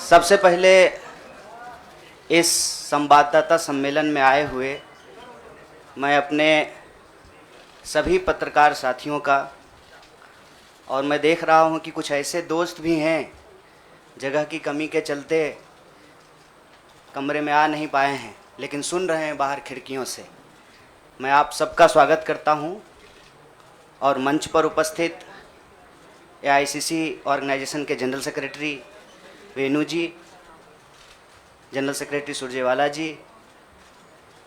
सबसे पहले इस संवाददाता सम्मेलन में आए हुए मैं अपने सभी पत्रकार साथियों का, और मैं देख रहा हूं कि कुछ ऐसे दोस्त भी हैं जगह की कमी के चलते कमरे में आ नहीं पाए हैं लेकिन सुन रहे हैं बाहर खिड़कियों से। मैं आप सबका स्वागत करता हूं और मंच पर उपस्थित एआईसीसी ऑर्गेनाइजेशन के जनरल सेक्रेटरी वेणु जी, जनरल सेक्रेटरी सुरजेवाला जी,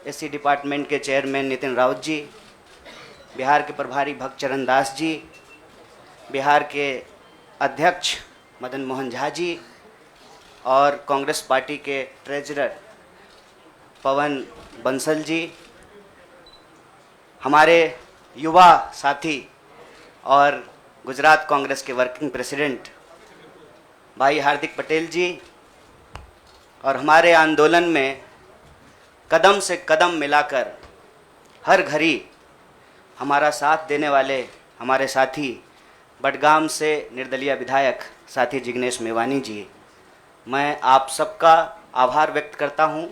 एससी डिपार्टमेंट के चेयरमैन नितिन राउत जी, बिहार के प्रभारी भक्तचरण दास जी, बिहार के अध्यक्ष मदन मोहन झा जी और कांग्रेस पार्टी के ट्रेजरर पवन बंसल जी, हमारे युवा साथी और गुजरात कांग्रेस के वर्किंग प्रेसिडेंट भाई हार्दिक पटेल जी, और हमारे आंदोलन में कदम से कदम मिलाकर हर घड़ी हमारा साथ देने वाले हमारे साथी बडगाम से निर्दलीय विधायक साथी जिग्नेश मेवानी जी, मैं आप सबका आभार व्यक्त करता हूं।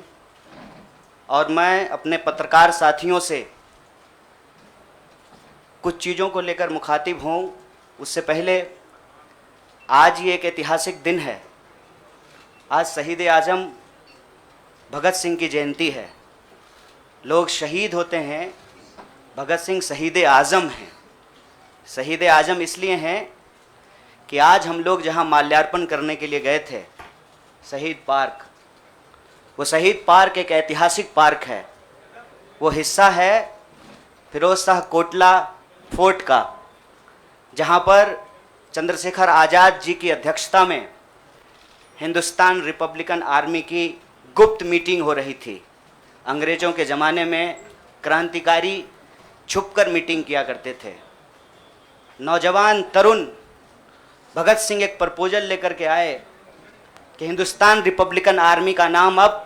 और मैं अपने पत्रकार साथियों से कुछ चीज़ों को लेकर मुखातिब हूं। उससे पहले आज ये एक ऐतिहासिक दिन है। आज शहीद आजम भगत सिंह की जयंती है। लोग शहीद होते हैं, भगत सिंह शहीद आज़म हैं। शहीद आज़म इसलिए हैं कि आज हम लोग जहां माल्यार्पण करने के लिए गए थे, शहीद पार्क, वो शहीद पार्क एक ऐतिहासिक पार्क है। वो हिस्सा है फिरोज शाह कोटला फोर्ट का, जहां पर चंद्रशेखर आज़ाद जी की अध्यक्षता में हिंदुस्तान रिपब्लिकन आर्मी की गुप्त मीटिंग हो रही थी। अंग्रेज़ों के ज़माने में क्रांतिकारी छुपकर मीटिंग किया करते थे। नौजवान तरुण भगत सिंह एक प्रपोजल लेकर के आए कि हिंदुस्तान रिपब्लिकन आर्मी का नाम अब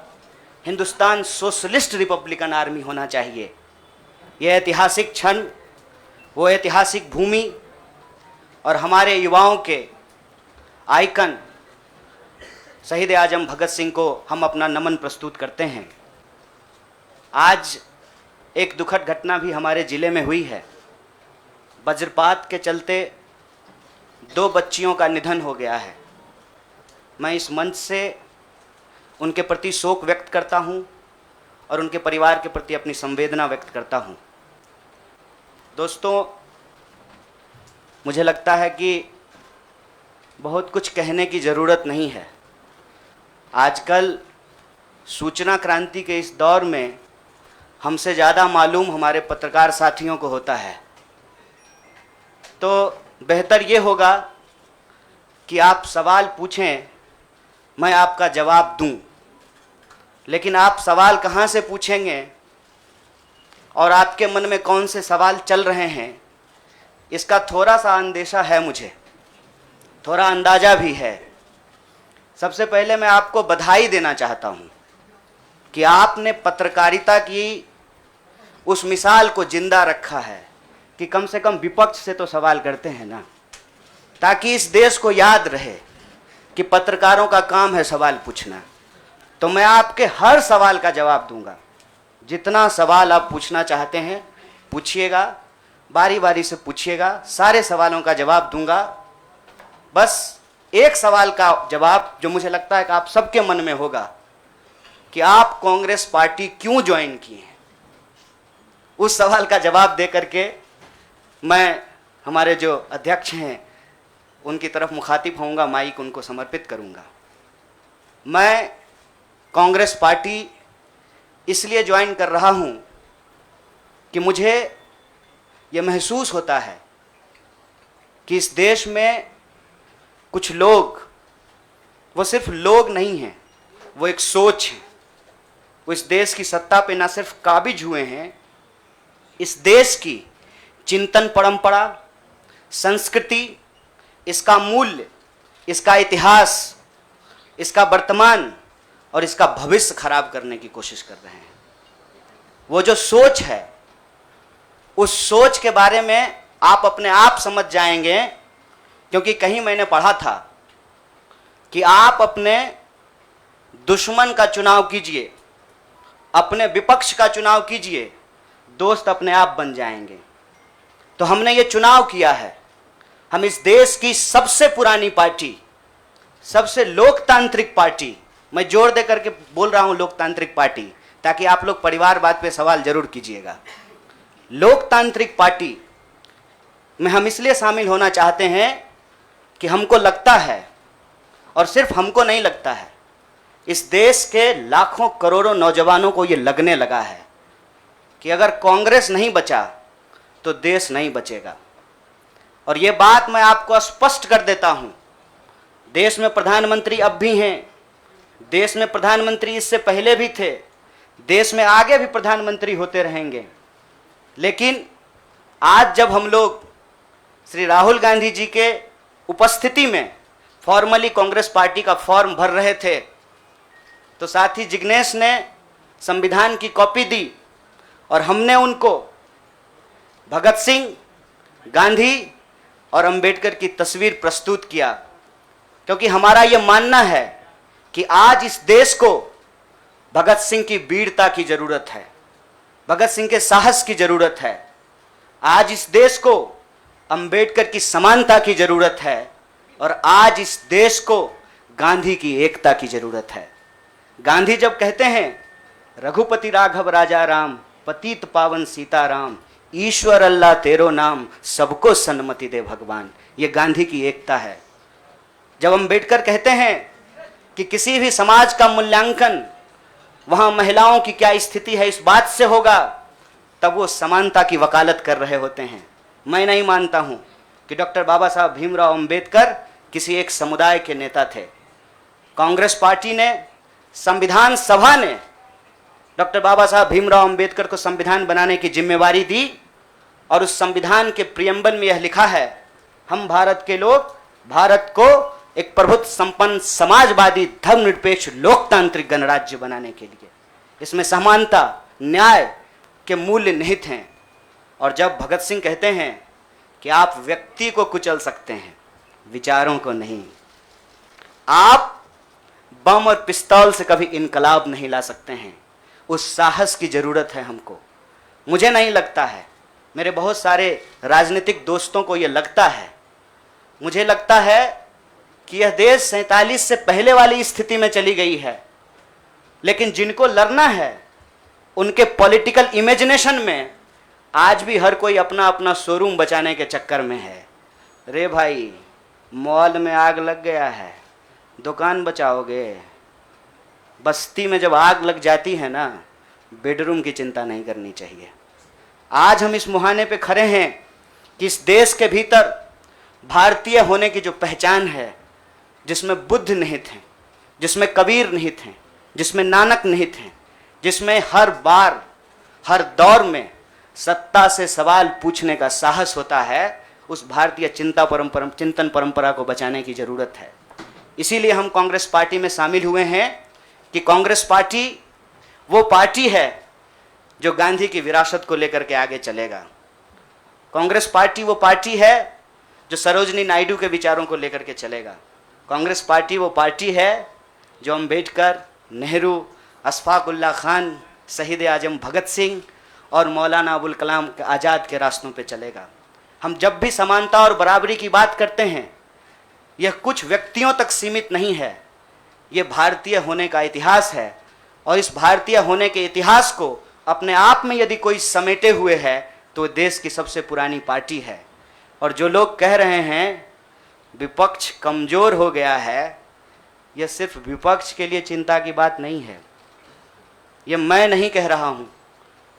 हिंदुस्तान सोशलिस्ट रिपब्लिकन आर्मी होना चाहिए। यह ऐतिहासिक क्षण, वो ऐतिहासिक भूमि और हमारे युवाओं के आइकन शहीद आजम भगत सिंह को हम अपना नमन प्रस्तुत करते हैं। आज एक दुखद घटना भी हमारे ज़िले में हुई है। वज्रपात के चलते 2 बच्चियों का निधन हो गया है। मैं इस मंच से उनके प्रति शोक व्यक्त करता हूं और उनके परिवार के प्रति अपनी संवेदना व्यक्त करता हूं। दोस्तों, मुझे लगता है कि बहुत कुछ कहने की ज़रूरत नहीं है। आजकल सूचना क्रांति के इस दौर में हमसे ज़्यादा मालूम हमारे पत्रकार साथियों को होता है। तो बेहतर ये होगा कि आप सवाल पूछें, मैं आपका जवाब दूं। लेकिन आप सवाल कहाँ से पूछेंगे और आपके मन में कौन से सवाल चल रहे हैं, इसका थोड़ा सा अंदेशा है, मुझे थोड़ा अंदाज़ा भी है। सबसे पहले मैं आपको बधाई देना चाहता हूं कि आपने पत्रकारिता की उस मिसाल को जिंदा रखा है कि कम से कम विपक्ष से तो सवाल करते हैं ना, ताकि इस देश को याद रहे कि पत्रकारों का काम है सवाल पूछना। तो मैं आपके हर सवाल का जवाब दूंगा। जितना सवाल आप पूछना चाहते हैं पूछिएगा, बारी बारी से पूछिएगा, सारे सवालों का जवाब दूंगा। बस एक सवाल का जवाब जो मुझे लगता है कि आप सबके मन में होगा कि आप कांग्रेस पार्टी क्यों ज्वाइन किए हैं, उस सवाल का जवाब दे करके मैं हमारे जो अध्यक्ष हैं उनकी तरफ मुखातिब होऊंगा, माइक उनको समर्पित करूंगा। मैं कांग्रेस पार्टी इसलिए ज्वाइन कर रहा हूं कि मुझे ये महसूस होता है कि इस देश में कुछ लोग, वो सिर्फ लोग नहीं हैं, वो एक सोच है। वो इस देश की सत्ता पे ना सिर्फ काबिज हुए हैं, इस देश की चिंतन परंपरा, संस्कृति, इसका मूल्य, इसका इतिहास, इसका वर्तमान और इसका भविष्य खराब करने की कोशिश कर रहे हैं। वो जो सोच है, उस सोच के बारे में आप अपने आप समझ जाएंगे, क्योंकि कहीं मैंने पढ़ा था कि आप अपने दुश्मन का चुनाव कीजिए, अपने विपक्ष का चुनाव कीजिए, दोस्त अपने आप बन जाएंगे। तो हमने ये चुनाव किया है। हम इस देश की सबसे पुरानी पार्टी, सबसे लोकतांत्रिक पार्टी, मैं जोर दे करके बोल रहा हूं लोकतांत्रिक पार्टी, ताकि आप लोग परिवारवाद पे सवाल जरूर कीजिएगा। लोकतांत्रिक पार्टी में हम इसलिए शामिल होना चाहते हैं कि हमको लगता है, और सिर्फ हमको नहीं लगता है, इस देश के लाखों करोड़ों नौजवानों को ये लगने लगा है कि अगर कांग्रेस नहीं बचा तो देश नहीं बचेगा। और ये बात मैं आपको स्पष्ट कर देता हूं, देश में प्रधानमंत्री अब भी हैं, देश में प्रधानमंत्री इससे पहले भी थे, देश में आगे भी प्रधानमंत्री होते रहेंगे। लेकिन आज जब हम लोग श्री राहुल गांधी जी के उपस्थिति में फॉर्मली कांग्रेस पार्टी का फॉर्म भर रहे थे, तो साथी जिग्नेश ने संविधान की कॉपी दी और हमने उनको भगत सिंह, गांधी और अंबेडकर की तस्वीर प्रस्तुत किया, क्योंकि हमारा यह मानना है कि आज इस देश को भगत सिंह की वीरता की जरूरत है, भगत सिंह के साहस की जरूरत है। आज इस देश को अंबेडकर की समानता की जरूरत है, और आज इस देश को गांधी की एकता की जरूरत है। गांधी जब कहते हैं रघुपति राघव राजा राम, पतित पावन सीताराम, ईश्वर अल्लाह तेरो नाम, सबको सन्मति दे भगवान, ये गांधी की एकता है। जब अंबेडकर कहते हैं कि किसी भी समाज का मूल्यांकन वहां महिलाओं की क्या स्थिति है इस बात से होगा, तब वो समानता की वकालत कर रहे होते हैं। मैं नहीं मानता हूं कि डॉक्टर बाबा साहब भीमराव अंबेडकर किसी एक समुदाय के नेता थे। कांग्रेस पार्टी ने, संविधान सभा ने डॉक्टर बाबा साहब भीमराव अंबेडकर को संविधान बनाने की जिम्मेवारी दी, और उस संविधान के प्रियम्बल में यह लिखा है, हम भारत के लोग भारत को एक प्रभुत्व संपन्न समाजवादी धर्मनिरपेक्ष लोकतांत्रिक गणराज्य बनाने के लिए, इसमें समानता न्याय के मूल्य निहित हैं। और जब भगत सिंह कहते हैं कि आप व्यक्ति को कुचल सकते हैं, विचारों को नहीं, आप बम और पिस्तौल से कभी इनकलाब नहीं ला सकते हैं, उस साहस की जरूरत है हमको। मुझे नहीं लगता है, मेरे बहुत सारे राजनीतिक दोस्तों को यह लगता है, मुझे लगता है कि यह देश 47 से पहले वाली स्थिति में चली गई है। लेकिन जिनको लड़ना है उनके पॉलिटिकल इमेजिनेशन में आज भी हर कोई अपना अपना शोरूम बचाने के चक्कर में है। रे भाई, मॉल में आग लग गया है, दुकान बचाओगे? बस्ती में जब आग लग जाती है ना, बेडरूम की चिंता नहीं करनी चाहिए। आज हम इस मुहाने पे खड़े हैं कि इस देश के भीतर भारतीय होने की जो पहचान है, जिसमें बुद्ध निहित हैं, जिसमें कबीर निहित हैं, जिसमें नानक निहित हैं, जिसमें हर बार हर दौर में सत्ता से सवाल पूछने का साहस होता है, उस भारतीय चिंतन परंपरा को बचाने की जरूरत है। इसीलिए हम कांग्रेस पार्टी में शामिल हुए हैं कि कांग्रेस पार्टी वो पार्टी है जो गांधी की विरासत को लेकर के आगे चलेगा। कांग्रेस पार्टी वो पार्टी है जो सरोजनी नायडू के विचारों को लेकर के चलेगा। कांग्रेस पार्टी वो पार्टी है जो अम्बेडकर, नेहरू, अशफाक उल्लाह खान, शहीद आजम भगत सिंह और मौलाना अबुल कलाम आज़ाद के रास्तों पे चलेगा। हम जब भी समानता और बराबरी की बात करते हैं, यह कुछ व्यक्तियों तक सीमित नहीं है, यह भारतीय होने का इतिहास है। और इस भारतीय होने के इतिहास को अपने आप में यदि कोई समेटे हुए है तो देश की सबसे पुरानी पार्टी है। और जो लोग कह रहे हैं विपक्ष कमज़ोर हो गया है, यह सिर्फ विपक्ष के लिए चिंता की बात नहीं है। यह मैं नहीं कह रहा हूँ,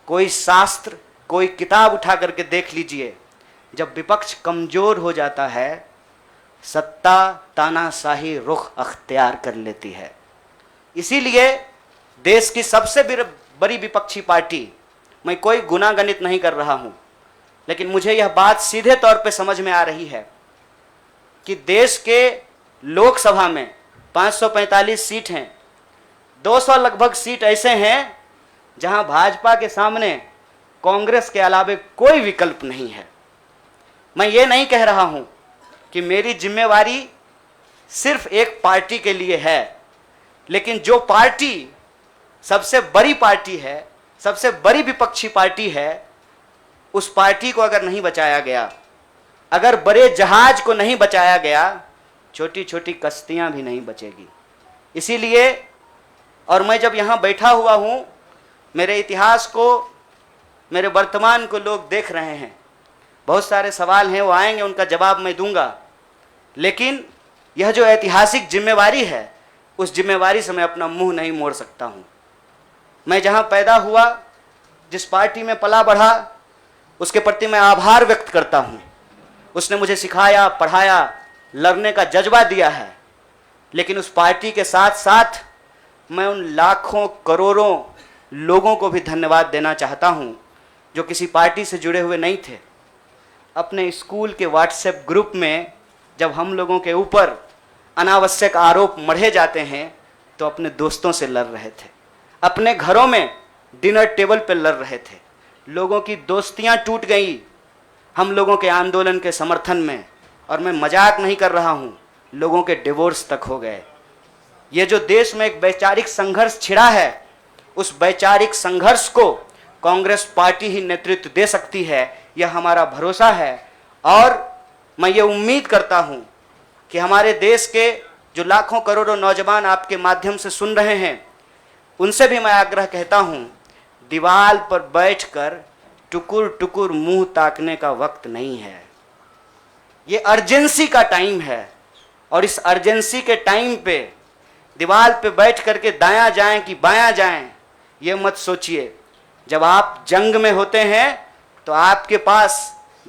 कोई शास्त्र, कोई किताब उठा करके देख लीजिए। जब विपक्ष कमज़ोर हो जाता है, सत्ता तानाशाही रुख अख्तियार कर लेती है। इसीलिए देश की सबसे बड़ी विपक्षी पार्टी, मैं कोई गुनागणित नहीं कर रहा हूं, लेकिन मुझे यह बात सीधे तौर पे समझ में आ रही है कि देश के लोकसभा में 545 सीट हैं, 200 लगभग सीट ऐसे हैं जहां भाजपा के सामने कांग्रेस के अलावे कोई विकल्प नहीं है। मैं ये नहीं कह रहा हूं कि मेरी जिम्मेवारी सिर्फ एक पार्टी के लिए है, लेकिन जो पार्टी सबसे बड़ी पार्टी है, सबसे बड़ी विपक्षी पार्टी है, उस पार्टी को अगर नहीं बचाया गया, अगर बड़े जहाज को नहीं बचाया गया, छोटी छोटी कश्तियां भी नहीं बचेगी। इसीलिए, और मैं जब यहाँ बैठा हुआ हूँ, मेरे इतिहास को, मेरे वर्तमान को लोग देख रहे हैं। बहुत सारे सवाल हैं, वो आएंगे, उनका जवाब मैं दूंगा, लेकिन यह जो ऐतिहासिक जिम्मेवारी है, उस जिम्मेवारी से मैं अपना मुंह नहीं मोड़ सकता हूँ। मैं जहाँ पैदा हुआ, जिस पार्टी में पला बढ़ा, उसके प्रति मैं आभार व्यक्त करता हूँ। उसने मुझे सिखाया, पढ़ाया, लड़ने का जज्बा दिया है, लेकिन उस पार्टी के साथ साथ मैं उन लाखों करोड़ों लोगों को भी धन्यवाद देना चाहता हूँ जो किसी पार्टी से जुड़े हुए नहीं थे। अपने स्कूल के व्हाट्सएप ग्रुप में जब हम लोगों के ऊपर अनावश्यक आरोप मढ़े जाते हैं तो अपने दोस्तों से लड़ रहे थे, अपने घरों में डिनर टेबल पर लड़ रहे थे। लोगों की दोस्तियां टूट गई हम लोगों के आंदोलन के समर्थन में, और मैं मजाक नहीं कर रहा हूं, लोगों के डिवोर्स तक हो गए। ये जो देश में एक वैचारिक संघर्ष छिड़ा है, उस वैचारिक संघर्ष को कांग्रेस पार्टी ही नेतृत्व दे सकती है, यह हमारा भरोसा है। और मैं ये उम्मीद करता हूं कि हमारे देश के जो लाखों करोड़ों नौजवान आपके माध्यम से सुन रहे हैं, उनसे भी मैं आग्रह कहता हूं, दीवार पर बैठकर टुकुर टुकुर मुंह ताकने का वक्त नहीं है। ये अर्जेंसी का टाइम है, और इस अर्जेंसी के टाइम पे दीवार पे बैठ करके दायां जाएं कि बायां जाएं, ये मत सोचिए। जब आप जंग में होते हैं तो आपके पास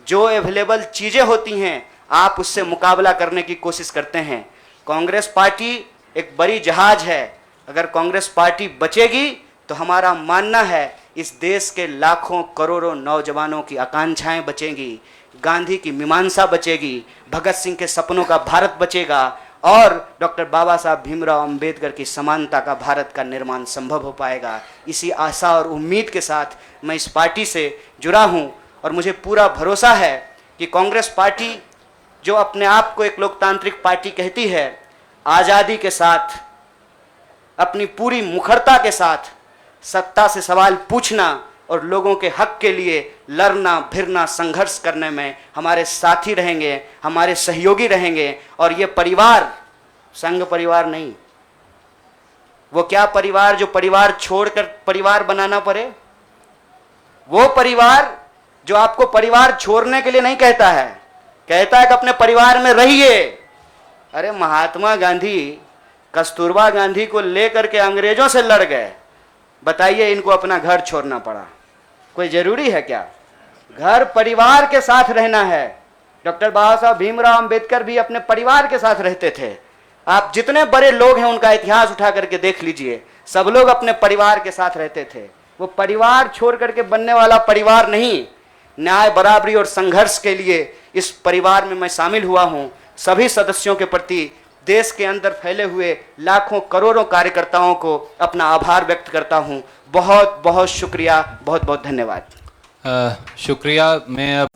जो अवेलेबल चीज़ें होती हैं, आप उससे मुकाबला करने की कोशिश करते हैं। कांग्रेस पार्टी एक बड़ी जहाज है, अगर कांग्रेस पार्टी बचेगी तो हमारा मानना है इस देश के लाखों करोड़ों नौजवानों की आकांक्षाएं बचेंगी, गांधी की मीमांसा बचेगी, भगत सिंह के सपनों का भारत बचेगा, और डॉक्टर बाबा साहब भीमराव अंबेडकर की समानता का भारत का निर्माण संभव हो पाएगा। इसी आशा और उम्मीद के साथ मैं इस पार्टी से जुड़ा हूं, और मुझे पूरा भरोसा है कि कांग्रेस पार्टी जो अपने आप को एक लोकतांत्रिक पार्टी कहती है, आज़ादी के साथ, अपनी पूरी मुखरता के साथ सत्ता से सवाल पूछना और लोगों के हक के लिए लड़ना भिड़ना संघर्ष करने में हमारे साथी रहेंगे, हमारे सहयोगी रहेंगे। और ये परिवार संघ परिवार नहीं, वो क्या परिवार जो परिवार छोड़कर परिवार बनाना पड़े, वो परिवार जो आपको परिवार छोड़ने के लिए नहीं कहता है, कहता है कि अपने परिवार में रहिए। अरे महात्मा गांधी कस्तूरबा गांधी को लेकर के अंग्रेजों से लड़ गए, बताइए इनको अपना घर छोड़ना पड़ा? कोई जरूरी है क्या? घर परिवार के साथ रहना है। डॉक्टर बाबा साहब भीमराव अंबेडकर भी अपने परिवार के साथ रहते थे। आप जितने बड़े लोग हैं उनका इतिहास उठा करके देख लीजिए, सब लोग अपने परिवार के साथ रहते थे। वो परिवार छोड़ करके बनने वाला परिवार नहीं। न्याय, बराबरी और संघर्ष के लिए इस परिवार में मैं शामिल हुआ हूं। सभी सदस्यों के प्रति, देश के अंदर फैले हुए लाखों करोड़ों कार्यकर्ताओं को अपना आभार व्यक्त करता हूं। बहुत बहुत शुक्रिया, बहुत बहुत धन्यवाद। शुक्रिया। मैं